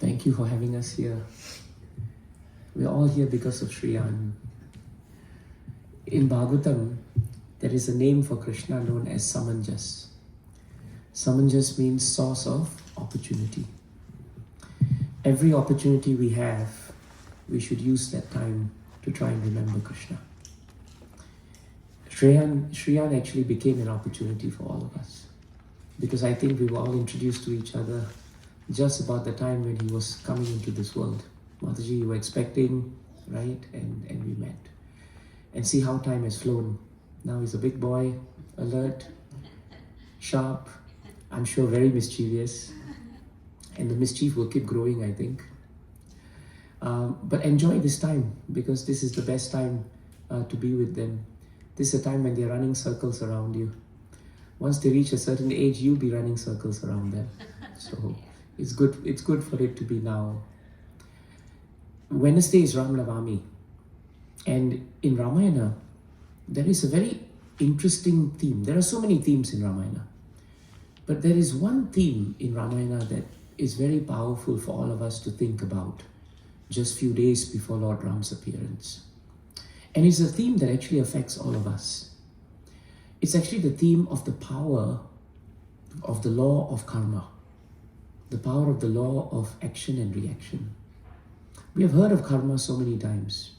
Thank you for having us here. We're all here because of Shriyan. In Bhagavatam, there is a name for Krishna known as Samanjas. Samanjas means source of opportunity. Every opportunity we have, we should use that time to try and remember Krishna. Shriyan actually became an opportunity for all of us, because I think we were all introduced to each other just about the time when he was coming into this world. Mataji, you were expecting, right? And we met. And see how time has flown. Now he's a big boy, alert, sharp, I'm sure very mischievous. And the mischief will keep growing, I think. But enjoy this time, because this is the best time to be with them. This is a time when they're running circles around you. Once they reach a certain age, you'll be running circles around them. So it's good for it to be now. Wednesday is Ram Navami. And in Ramayana, there is a very interesting theme. There are so many themes in Ramayana. But there is one theme in Ramayana that is very powerful for all of us to think about just few days before Lord Ram's appearance. And it's a theme that actually affects all of us. It's actually the theme of the power of the law of karma, the power of the law of action and reaction. We have heard of karma so many times,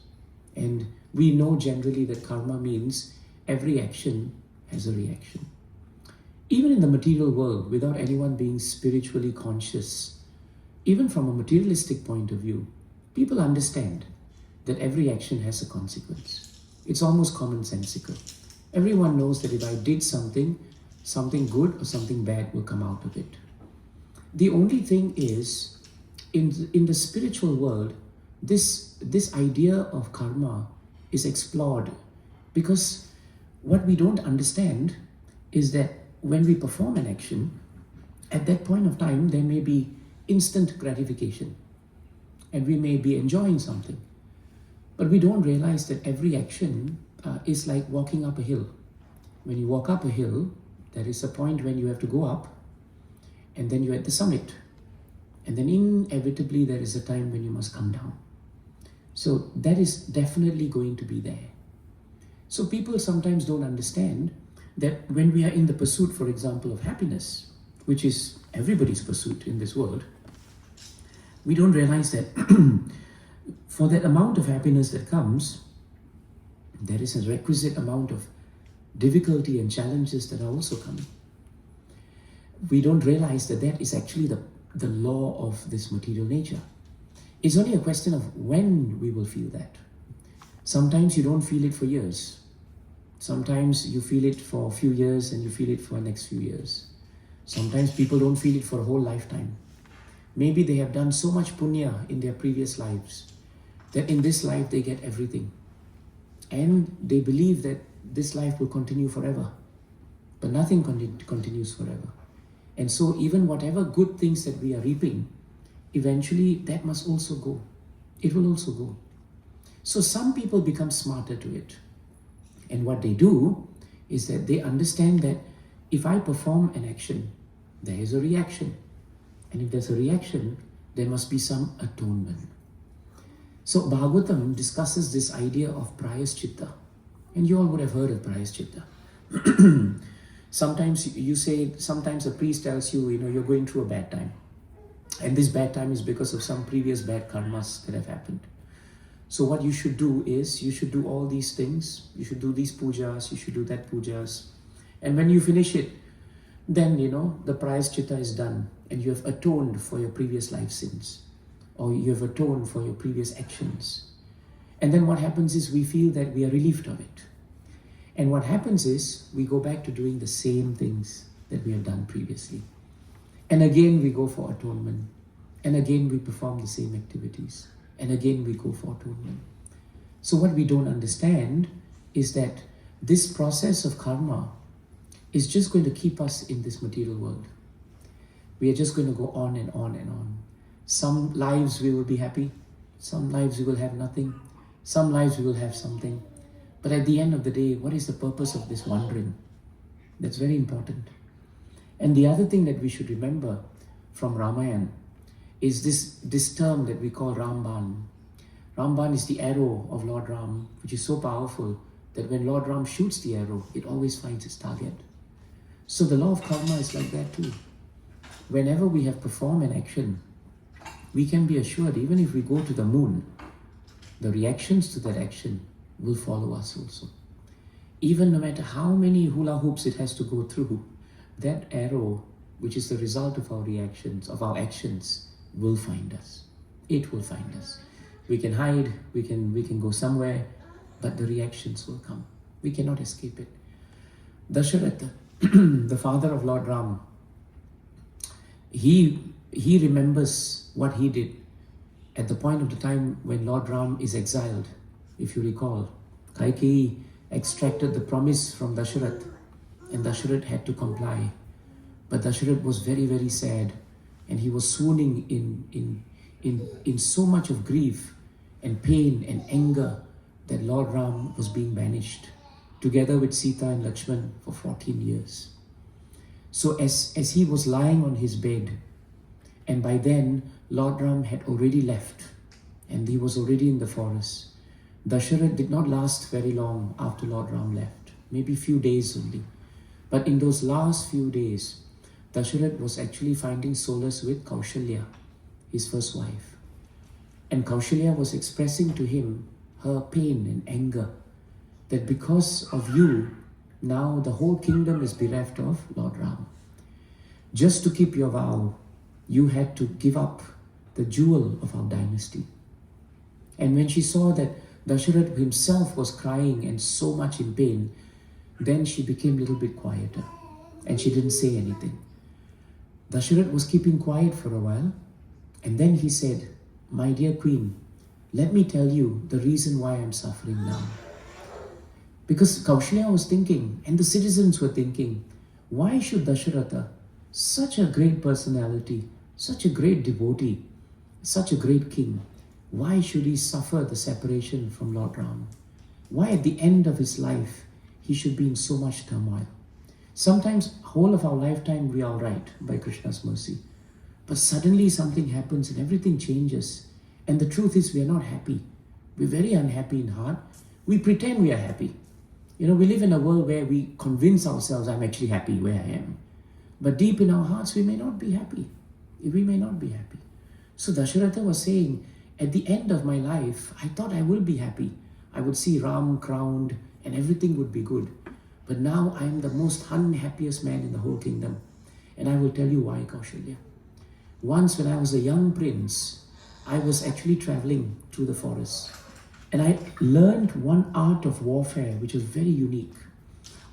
and we know generally that karma means every action has a reaction. Even in the material world, without anyone being spiritually conscious, even from a materialistic point of view, people understand that every action has a consequence. It's almost commonsensical. Everyone knows that if I did something good or something bad will come out of it. The only thing is, in the spiritual world, this idea of karma is explored, because what we don't understand is that when we perform an action, at that point of time, there may be instant gratification and we may be enjoying something. But we don't realize that every action is like walking up a hill. When you walk up a hill, there is a point when you have to go up, and then you're at the summit. And then inevitably there is a time when you must come down. So that is definitely going to be there. So people sometimes don't understand that when we are in the pursuit, for example, of happiness, which is everybody's pursuit in this world, we don't realize that for that amount of happiness that comes, there is a requisite amount of difficulty and challenges that are also coming. We don't realize that that is actually the law of this material nature. It's only a question of when we will feel that. Sometimes you don't feel it for years. Sometimes you feel it for a few years and you feel it for the next few years. Sometimes people don't feel it for a whole lifetime. Maybe they have done so much punya in their previous lives that in this life they get everything. And they believe that this life will continue forever. But nothing continues forever. And so even whatever good things that we are reaping, eventually that must also go. It will also go. So some people become smarter to it. And what they do is that they understand that if I perform an action, there is a reaction. And if there's a reaction, there must be some atonement. So Bhagavatam discusses this idea of Prayaschitta. And you all would have heard of Prayaschitta. Sometimes a priest tells you, you're going through a bad time. And this bad time is because of some previous bad karmas that have happened. So what you should do is, you should do all these things. You should do these pujas, you should do that pujas. And when you finish it, then, the Prayaschitta is done. And you have atoned for your previous life sins. Or you have atoned for your previous actions. And then what happens is we feel that we are relieved of it. And what happens is we go back to doing the same things that we have done previously. And again we go for atonement. And again we perform the same activities. And again we go for atonement. So what we don't understand is that this process of karma is just going to keep us in this material world. We are just going to go on and on and on. Some lives we will be happy. Some lives we will have nothing. Some lives we will have something. But at the end of the day, what is the purpose of this wandering? That's very important. And the other thing that we should remember from Ramayana is this term that we call Ramban. Ramban is the arrow of Lord Ram, which is so powerful that when Lord Ram shoots the arrow, it always finds its target. So the law of karma is like that too. Whenever we have performed an action, we can be assured, even if we go to the moon, the reactions to that action will follow us also. Even no matter how many hula hoops it has to go through, that arrow, which is the result of our reactions, of our actions, will find us. It will find us. We can hide, we can go somewhere, but the reactions will come. We cannot escape it. Dasharatha, the father of Lord Ram, he remembers what he did at the point of the time when Lord Ram is exiled. If you recall, Kaikeyi extracted the promise from Dasharath, and Dasharath had to comply. But Dasharath was very, very sad, and he was swooning in so much of grief and pain and anger that Lord Ram was being banished, together with Sita and Lakshman for 14 years. So as he was lying on his bed, and by then Lord Ram had already left, and he was already in the forest, Dasharath did not last very long after Lord Ram left, maybe few days only. But in those last few days, Dasharath was actually finding solace with Kaushalya, his first wife. And Kaushalya was expressing to him her pain and anger that because of you, now the whole kingdom is bereft of Lord Ram. Just to keep your vow, you had to give up the jewel of our dynasty. And when she saw that Dasharath himself was crying and so much in pain, then she became a little bit quieter and she didn't say anything. Dasharath was keeping quiet for a while, and then he said, "My dear queen, let me tell you the reason why I'm suffering now." Because Kaushalya was thinking, and the citizens were thinking, why should Dasharatha, such a great personality, such a great devotee, such a great king, why should he suffer the separation from Lord Ram? Why at the end of his life he should be in so much turmoil? Sometimes whole of our lifetime we are all right by Krishna's mercy, but suddenly something happens and everything changes, and the truth is we are not happy. We're very unhappy in heart. We pretend we are happy. You know, we live in a world where we convince ourselves I'm actually happy where I am, but deep in our hearts we may not be happy. We may not be happy. So Dasharatha was saying, at the end of my life, I thought I will be happy. I would see Ram crowned and everything would be good. But now I am the most unhappiest man in the whole kingdom. And I will tell you why, Kaushalya. Once when I was a young prince, I was actually traveling through the forest. And I learned one art of warfare which was very unique.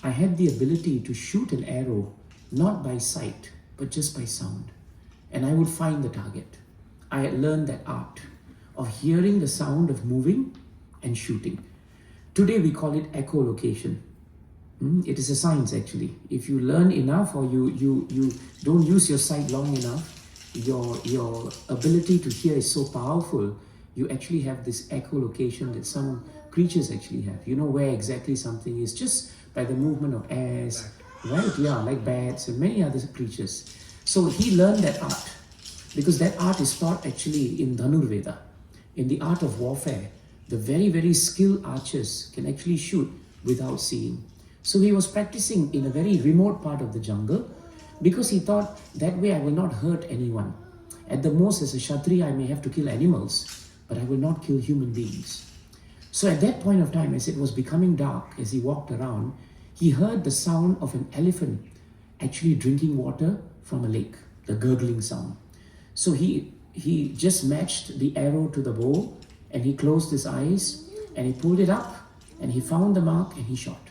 I had the ability to shoot an arrow, not by sight, but just by sound. And I would find the target. I had learned that art of hearing the sound of moving and shooting. Today we call it echolocation. It is a science actually. If you learn enough or you don't use your sight long enough, your ability to hear is so powerful, you actually have this echolocation that some creatures actually have. You know where exactly something is just by the movement of airs, right? Yeah, like bats and many other creatures. So he learned that art because that art is taught actually in Dhanurveda. In the art of warfare, the very, very skilled archers can actually shoot without seeing. So he was practicing in a very remote part of the jungle because he thought that way I will not hurt anyone. At the most, as a Kshatriya, I may have to kill animals, but I will not kill human beings. So at that point of time, as it was becoming dark, as he walked around, he heard the sound of an elephant actually drinking water from a lake, the gurgling sound. So he just matched the arrow to the bow and he closed his eyes and he pulled it up and he found the mark and he shot.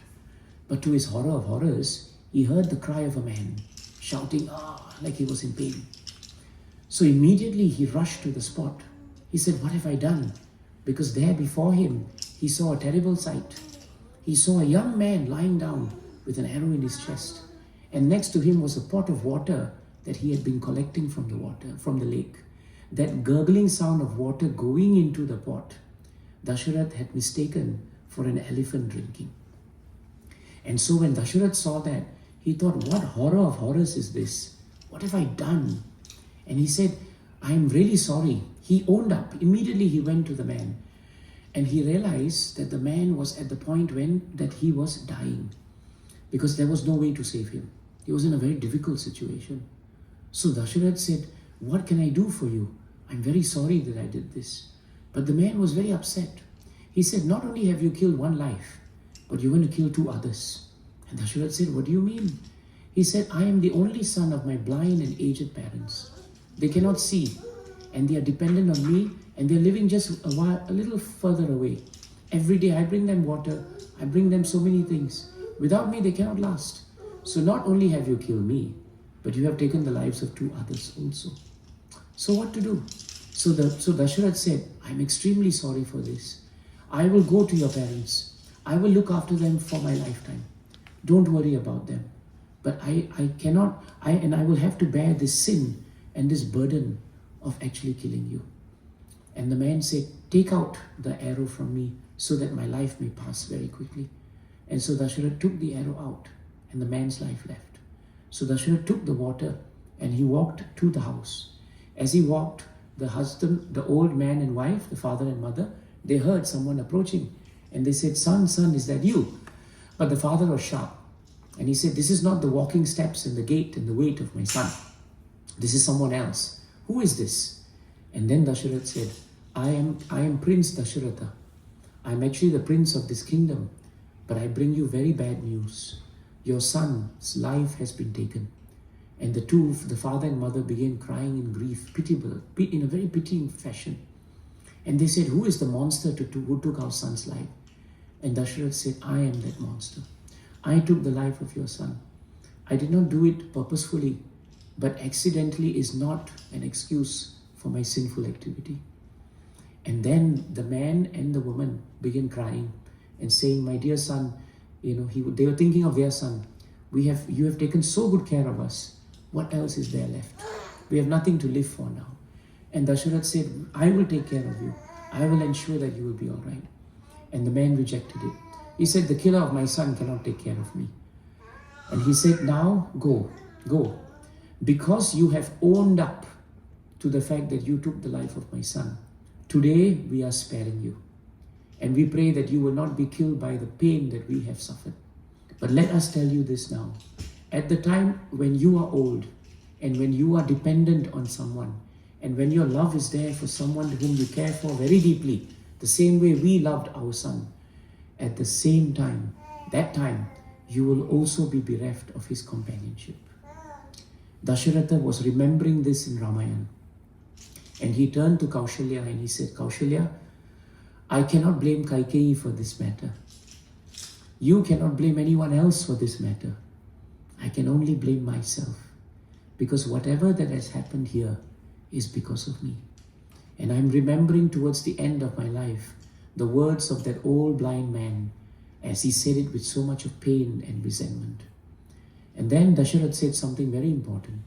But to his horror of horrors, he heard the cry of a man shouting, like he was in pain. So immediately he rushed to the spot. He said, "What have I done?" Because there before him, he saw a terrible sight. He saw a young man lying down with an arrow in his chest. And next to him was a pot of water that he had been collecting from the lake. That gurgling sound of water going into the pot, Dasharath had mistaken for an elephant drinking. And so when Dasharath saw that, he thought, what horror of horrors is this? What have I done? And he said, I am really sorry. He owned up. Immediately he went to the man. And he realized that the man was at the point that he was dying. Because there was no way to save him. He was in a very difficult situation. So Dasharatha said, what can I do for you? I'm very sorry that I did this. But the man was very upset. He said, not only have you killed one life, but you're going to kill 2 others. And Dasharatha said, what do you mean? He said, I am the only son of my blind and aged parents. They cannot see, and they are dependent on me, and they're living just a little further away. Every day I bring them water, I bring them so many things. Without me, they cannot last. So not only have you killed me, but you have taken the lives of 2 others also. So what to do? So Dasharatha said, I'm extremely sorry for this. I will go to your parents. I will look after them for my lifetime. Don't worry about them. But I will have to bear this sin and this burden of actually killing you. And the man said, take out the arrow from me so that my life may pass very quickly. And so Dasharatha took the arrow out and the man's life left. So Dasharatha took the water and he walked to the house. As he walked, the husband, the old man and wife, the father and mother, they heard someone approaching. And they said, son, is that you? But the father was sharp. And he said, this is not the walking steps and the gait and the weight of my son. This is someone else. Who is this? And then Dasharatha said, I am Prince Dasharatha. I am actually the prince of this kingdom. But I bring you very bad news. Your son's life has been taken. And the father and mother began crying in grief, pitiable, in a very pitying fashion. And they said, who is the monster who took our son's life? And Dasharatha said, I am that monster. I took the life of your son. I did not do it purposefully, but accidentally is not an excuse for my sinful activity. And then the man and the woman began crying and saying, my dear son, they were thinking of their son. You have taken so good care of us. What else is there left? We have nothing to live for now. And Dasharatha said, I will take care of you. I will ensure that you will be all right. And the man rejected it. He said, the killer of my son cannot take care of me. And he said, now go. Because you have owned up to the fact that you took the life of my son, today we are sparing you. And we pray that you will not be killed by the pain that we have suffered. But let us tell you this now. At the time when you are old and when you are dependent on someone and when your love is there for someone whom you care for very deeply, the same way we loved our son, at the same time, that time, you will also be bereft of his companionship. Dasharatha was remembering this in Ramayana. And he turned to Kaushalya and he said, Kaushalya, I cannot blame Kaikeyi for this matter. You cannot blame anyone else for this matter. I can only blame myself. Because whatever that has happened here is because of me. And I'm remembering towards the end of my life the words of that old blind man as he said it with so much of pain and resentment. And then Dasharatha said something very important.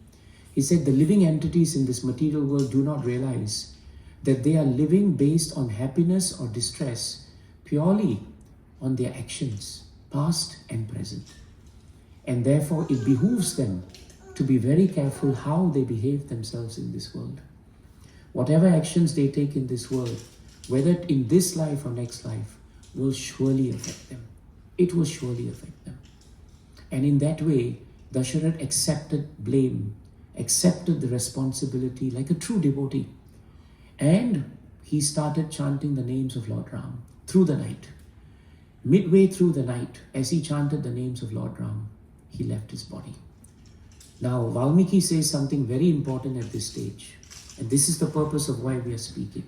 He said the living entities in this material world do not realize that they are living based on happiness or distress purely on their actions, past and present. And therefore it behooves them to be very careful how they behave themselves in this world. Whatever actions they take in this world, whether in this life or next life, will surely affect them. It will surely affect them. And in that way, Dasharatha accepted blame, accepted the responsibility like a true devotee. And he started chanting the names of Lord Ram through the night. Midway through the night, as he chanted the names of Lord Ram, he left his body. Now, Valmiki says something very important at this stage. And this is the purpose of why we are speaking.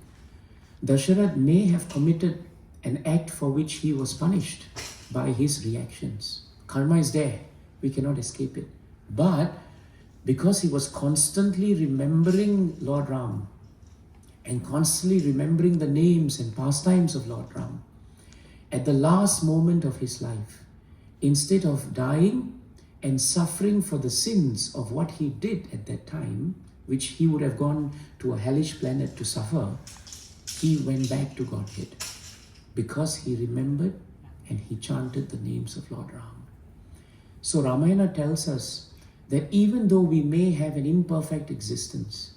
Dasharatha may have committed an act for which he was punished by his reactions. Karma is there. We cannot escape it. But because he was constantly remembering Lord Ram and constantly remembering the names and pastimes of Lord Ram, at the last moment of his life, instead of dying and suffering for the sins of what he did at that time, which he would have gone to a hellish planet to suffer, he went back to Godhead because he remembered and he chanted the names of Lord Ram. So Ramayana tells us that even though we may have an imperfect existence,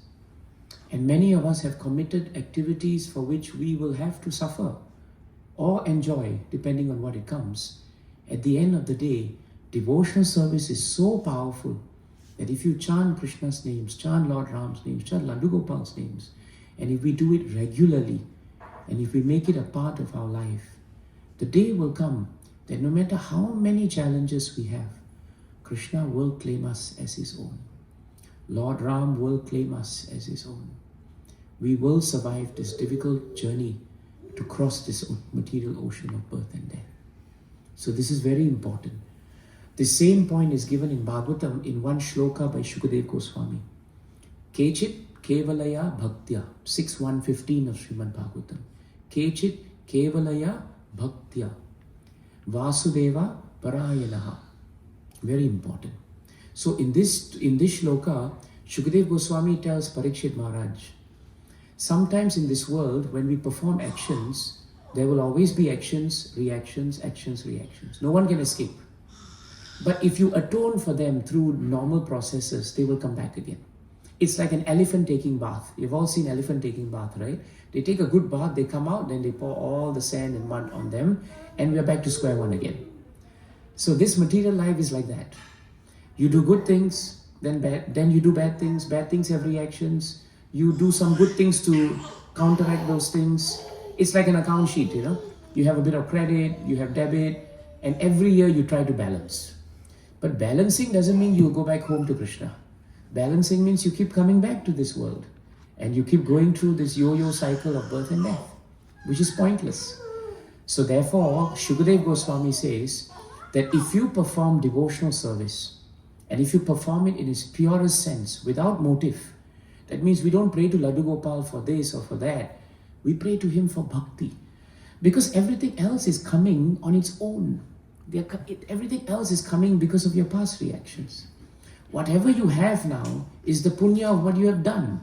And many of us have committed activities for which we will have to suffer or enjoy, depending on what it comes. At the end of the day, devotional service is so powerful that if you chant Krishna's names, chant Lord Ram's names, chant Laddu Gopal's names, and if we do it regularly, and if we make it a part of our life, the day will come that no matter how many challenges we have, Krishna will claim us as his own. Lord Ram will claim us as his own. We will survive this difficult journey to cross this material ocean of birth and death. So this is very important. The same point is given in Bhagavatam in one shloka by Shukadeva Goswami. Kechit kevalaya bhaktya, 6.1.15 of Srimad Bhagavatam. Kechit kevalaya bhaktya, Vasudeva parayanaha. Very important. So in this shloka, Shukadeva Goswami tells Parikshit Maharaj, sometimes in this world, when we perform actions, there will always be actions, reactions, actions, reactions. No one can escape. But if you atone for them through normal processes, they will come back again. It's like an elephant taking bath. You've all seen elephant taking bath, right? They take a good bath, they come out, then they pour all the sand and mud on them, and we're back to square one again. So this material life is like that. You do good things, then you do bad things have reactions. You do some good things to counteract those things. It's like an account sheet, you know. You have a bit of credit, you have debit, and every year you try to balance. But balancing doesn't mean you go back home to Krishna. Balancing means you keep coming back to this world and you keep going through this yo-yo cycle of birth and death, which is pointless. So therefore, Shukadeva Goswami says that if you perform devotional service and if you perform it in its purest sense, without motive, that means we don't pray to Laddu Gopal for this or for that. We pray to him for bhakti. Because everything else is coming on its own. Everything else is coming because of your past reactions. Whatever you have now is the punya of what you have done.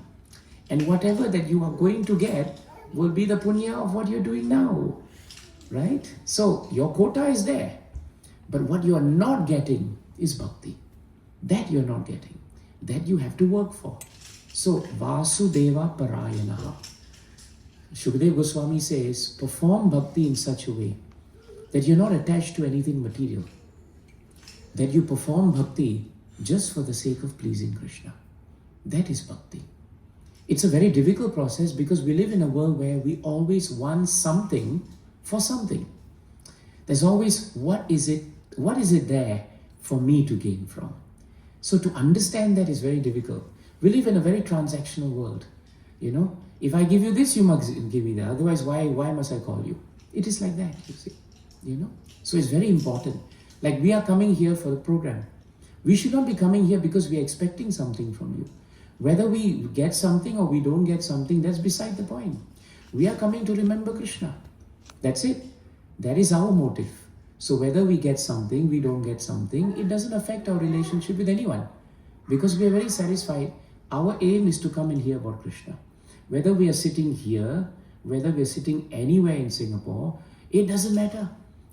And whatever that you are going to get will be the punya of what you're doing now. Right? So your quota is there. But what you are not getting is bhakti. That you're not getting. That you have to work for. So Vasudeva parayanaha. Shukadeva Goswami says, perform bhakti in such a way that you're not attached to anything material. That you perform bhakti just for the sake of pleasing Krishna. That is bhakti. It's a very difficult process because we live in a world where we always want something for something. There's always, what is it there for me to gain from? So to understand that is very difficult. We live in a very transactional world. You know, if I give you this, you must give me that. Otherwise, why must I call you? It is like that, you see. You know, so it's very important. Like we are coming here for the program. We should not be coming here because we are expecting something from you. Whether we get something or we don't get something, that's beside the point. We are coming to remember Krishna. That's it. That is our motive. So whether we get something, we don't get something, it doesn't affect our relationship with anyone. Because we are very satisfied. Our aim is to come and hear about Krishna. Whether we are sitting here, whether we are sitting anywhere in Singapore, it doesn't matter.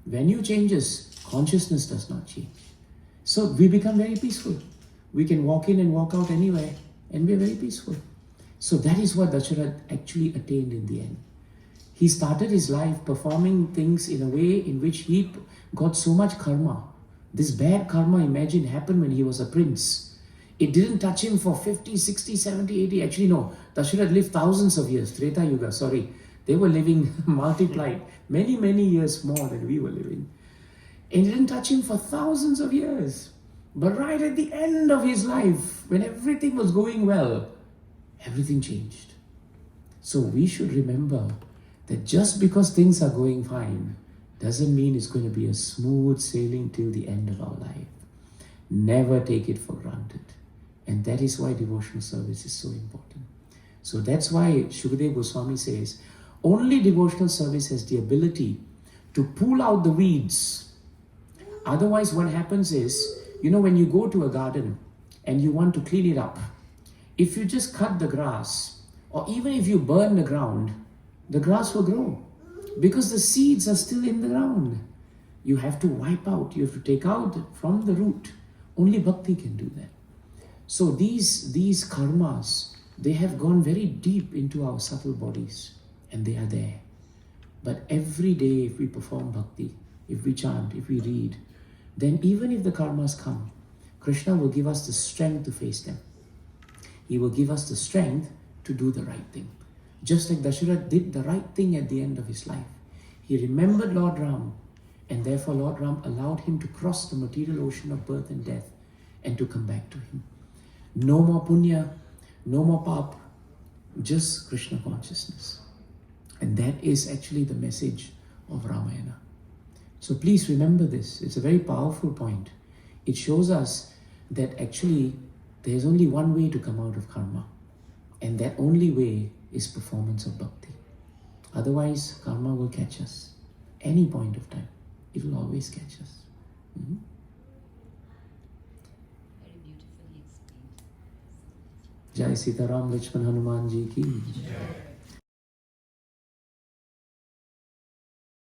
Venue changes, consciousness does not change. So we become very peaceful. We can walk in and walk out anywhere and we're very peaceful. So that is what Dasharatha actually attained in the end. He started his life performing things in a way in which he got so much karma. This bad karma, imagine, happened when he was a prince. It didn't touch him for 50, 60, 70, 80. Actually, no. Dasharatha lived thousands of years. Treta Yuga, sorry. They were living multiplied many, many years more than we were living. And it didn't touch him for thousands of years. But right at the end of his life, when everything was going well, everything changed. So we should remember that just because things are going fine doesn't mean it's going to be a smooth sailing till the end of our life. Never take it for granted. And that is why devotional service is so important. So that's why Shukadeva Goswami says, only devotional service has the ability to pull out the weeds. Otherwise, what happens is, you know, when you go to a garden and you want to clean it up, if you just cut the grass, or even if you burn the ground, the grass will grow because the seeds are still in the ground. You have to wipe out, you have to take out from the root. Only bhakti can do that. So these karmas They have gone very deep into our subtle bodies and they are there. But every day, if we perform bhakti, if we chant, if we read, then even if the karmas come, Krishna will give us the strength to face them. He will give us the strength to do the right thing. Just like Dasharatha did the right thing at the end of his life. He remembered Lord Ram, and therefore Lord Ram allowed him to cross the material ocean of birth and death and to come back to him. No more punya, no more pap, just Krishna consciousness. And that is actually the message of Ramayana. So please remember this. It's a very powerful point. It shows us that actually there's only one way to come out of karma. And that only way is performance of bhakti. Otherwise, karma will catch us. Any point of time, it will always catch us. Mhm. Very beautifully explained. Jai Sitaram Lakshman Hanuman Ji ki. Jai.